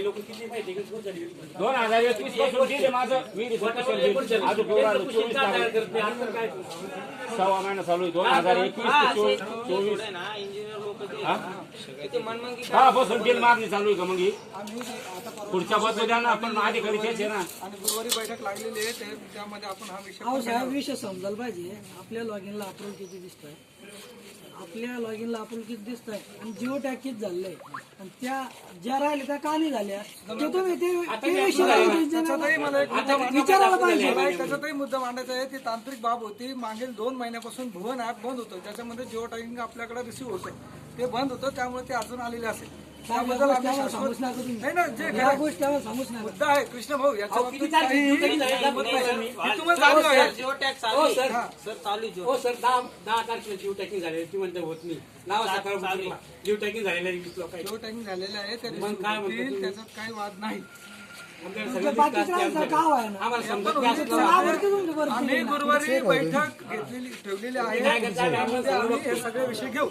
लोक किती माहिती 2021 पासून दिले माझं मी रिपोर्ट अजून 6 महिना चालू आहे 2021 ते 24 हा बसून बिल मागणी चालू आहे का मग पुढच्या बद्दल द्या ना आपण अधिकारी तेच आहे ना. आणि गुरुवारी बैठक लागलेली आहे त्यामध्ये आपण हा विषय समजायला पाहिजे. आपल्या लॉगिनला अप्रूव्ह किती दिसत आहे, आपल्या लॉगिनला अप्रूव्ह किती दिसत आहे आणि जिओ टॅग किती झालंय आणि त्या ज्या राहिल्या त्या का नाही झाल्या ते तुम्ही विचारायला पाहिजे. त्याच्यातही मुद्दा मांडायचा आहे. ती तांत्रिक बाब होती. मागील 2 महिन्यापासून भुवन ऍप बंद होतं, त्याच्यामध्ये जिओ टॅगिंग आपल्याकडे रिसिव्ह होतं, ते बंद होतं, त्यामुळे ते अजून आलेले असेल. त्याबद्दल नाही ना जे मुद्दा आहे कृष्ण भाऊ याच्या बाबतीत सर 10 तारखेला जीव टॅकिंग झालेली ती म्हणते होत नाही. जीव टॅकिंग झालेलं आहे. जिओ टॅगिंग झालेलं आहे, त्याच्यात काही वाद नाही. आम्ही गुरुवारी बैठक ठेवलेली आहे, हे सगळे विषय घेऊ.